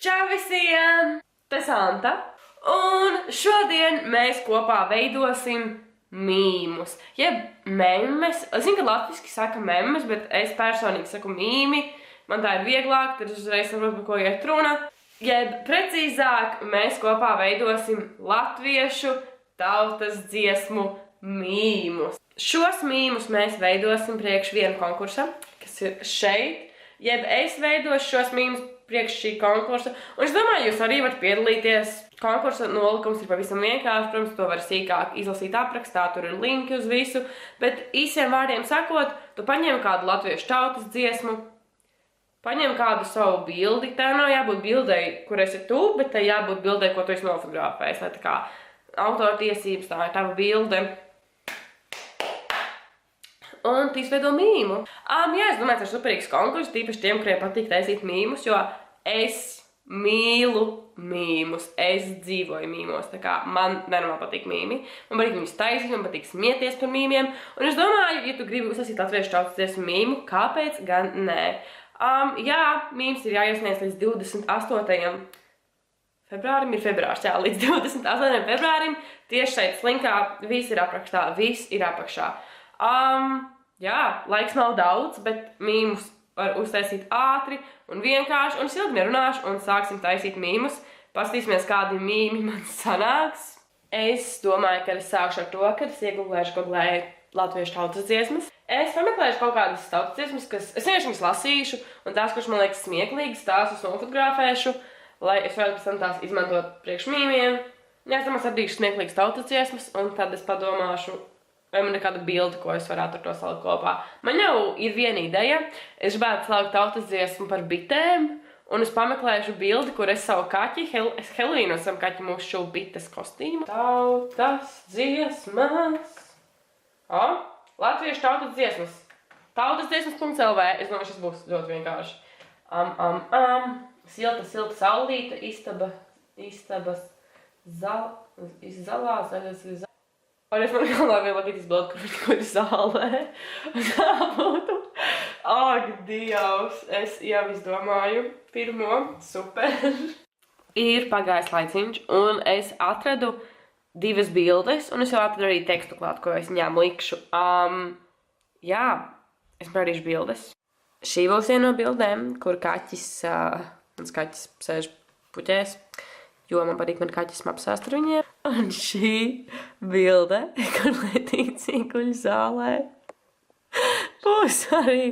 Čau visiem! Te Santa. Un šodien mēs kopā veidosim mīmus. Jeb memes. Es zinu, ka latviski saka memes, bet es personīgi saku mīmi. Man tā ir vieglāk, tad es uzreiz saprotu, par ko iet runa. Jeb precīzāk, mēs kopā veidosim latviešu tautas dziesmu mīmus. Šos mīmus mēs veidosim priekš viena konkursa, kas ir šeit. Jeb es veidošu šos mīmus priekš šī konkursa. Un es domāju, jūs arī varat piedalīties. Konkursa nolikums ir pavisam vienkārši. Protams, to var sīkāk izlasīt aprakstā, tur ir linki uz visu. Bet īsiem vārdiem sakot, tu paņem kādu latviešu tautas dziesmu, paņem kādu savu bildi. Tā nav jābūt bildei, kur esi tu, bet tai jābūt bildei, ko tu esi nofotografējis. Lai tā kā autortiesības, tā ir tava bilde. Un tu izveido mīmu. Jā, es domāju, tas ir superīgs konkurss, tīpaši tiem, kuriem patīk taisīt mīmus, jo es mīlu mīmus. Es dzīvoju mīmos, tā kā man nenormāli patīk mīmi. Man patīk viņus taisīt, man patīk smieties par mīmiem. Un es domāju, ja tu gribi uzsasīt latviešu tautas dziesmu mīmu, kāpēc gan nē? Jā, mīms ir jāiesniedz līdz 28. februārim, ir februārs, jā, līdz 28. februārim. Tieši šeit slinkā viss ir aprakstā, viss ir apakšā. Jā, laiks nav daudz, bet mīmus var uztaisīt ātri un vienkārši, un es ilgi nerunāšu, un sāksim taisīt mīmus. Paskatīsimies, kādi mīmi man sanāks. Es domāju, ka es sākšu ar to, ka es iegooglēšu latviešu tautas dziesmas. Es pameklēšu kaut kādas tautas dziesmas, kas es vienkārši viņas lasīšu, un tās, kuras man liekas smieklīgas, tās es nofotografēšu, lai es varētu pēc tam tās izmantot priekš mīmiem. Jā, es domāju, atradīšu smieklīgas tautas dziesmas, un tad es padomāšu, vai man ir kāda bilde, ko es varētu ar to salikt kopā. Man jau ir viena ideja. Es gribētu salikt tautas dziesmu par bitēm, un es pameklēšu bildi, kur es savu kaķi, es Helvīnu savu kaķi mūsu šo bites kostīmu. Tautas dziesmas. Latviešu tautas dziesmas. Tautasdziesmas.lv. Es domāju, šis būs ļoti vienkārši. Silta saulīta, istabas zalā, zaļas. Un es man galvā vēl labīt izbildu, kur viņi kur zālē. Tā būtu. Ak, Dievs, es jau izdomāju pirmo. Super. Ir pagājis laiciņš, un es atradu divas bildes, un es jau atradu arī tekstu klāt, ko es viņām likšu. Jā, es parādīšu bildes. Šī būs viena no bildēm, kur mans kaķis sēž puķēs. Jo man patīk, man kaķis apsēst ar viņiem. Un šī bilde, kur Letīcija guļ zālē, būs arī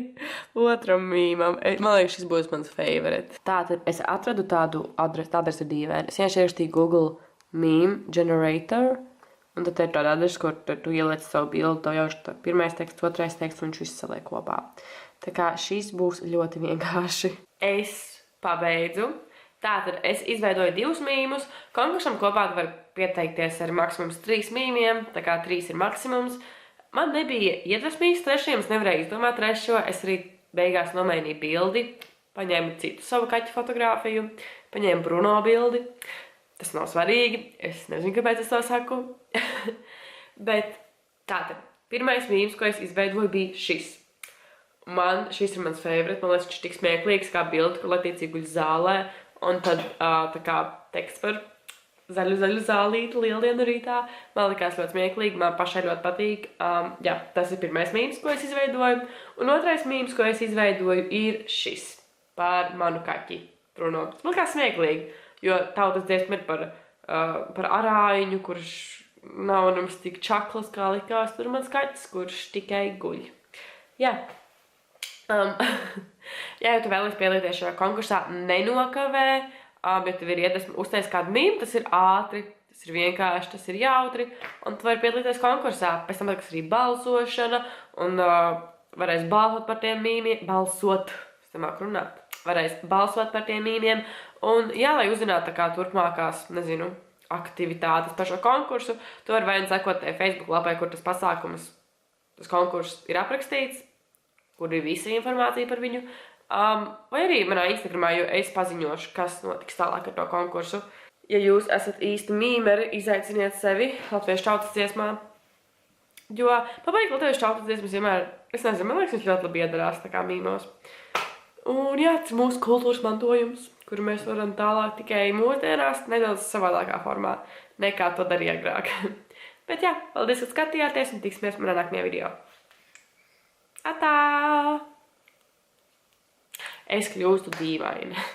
otram mīmam. Man liekas, šis būs mans favorite. Tātad es atradu tādu adresi, tā adresi ir dīvaina. Es vienkārši ierakstīju Google Meme Generator, un tad ir tāda adrese, kur tu ieliec savu bildi, tev jau ir pirmais teksts, otrais teksts, un viņš viss saliek kopā. Tā kā šis būs ļoti vienkārši. Es pabeidzu. Tātad es izveidoju divus mīmus. Konkursam kopā var pieteikties ar maksimums 3 mīmiem, tā kā 3 ir maksimums. Man nebija iedvesmīgs trešajam, es nevarēju izdomāt trešo. Es arī beigās nomainīju bildi, paņēmu citu savu kaķu fotogrāfiju, paņēmu Bruno bildi. Tas nav svarīgi, es nezinu, kāpēc es to saku. Bet tātad, pirmais mīms, ko es izveidoju, bija šis. Šis ir mans favorite, man liekas, viņš ir tik smieklīgs kā bildi, kur Letīcija guļ zālē. Un tad tā kā teksts par zaļu zālīti lieldienu rītā. Man likās ļoti smieklīgi, man pašai ļoti patīk. Jā, tas ir pirmais mīms, ko es izveidoju. Un otrais mīms, ko es izveidoju, ir šis par manu kaķi Bruno. Tas man likās smieklīgi, jo tautas dziesma ir par arāiņu, kurš nav nemaz tik čaklas, kā likās. Tur mans kaķis, kurš tikai guļ. Jā. Ja tu vēlies piedalīties šajā konkursā, nenokavē, bet tev ir iedvesma uztaisīt kādu mīmu, tas ir ātri, tas ir vienkārši, tas ir jautri, un tu vari piedalīties konkursā. Pēc tam arī balsošana, un varēs balsot par tiem mīmiem, varēs balsot par tiem mīmiem, un jā, lai uzzinātu tā kā turpmākās, nezinu, aktivitātes par šo konkursu, tu vari vai sekot Facebook lapai, kur tas pasākums, tas konkurss ir aprakstīts, kur ir visa informācija par viņu, vai arī manā Instagramā, jo es paziņošu, kas notiks tālāk ar to konkursu. Ja jūs esat īsti mīmeri, izaiciniet sevi latviešu tautas dziesmā, jo patīk latviešu tautas dziesmas vienmēr, es nezinu, man liekas, viņš ļoti labi iedarās tā kā mīmos. Un jā, tas ir mūsu kultūras mantojums. kur mēs varam tālāk tikai mūsdienās nedaudz savādākā formā, nekā to darīja agrāk. Bet jā, paldies, ka skatījāties un tiksimies manā nākamajā video. Atā! Es kļūstu dīvaini.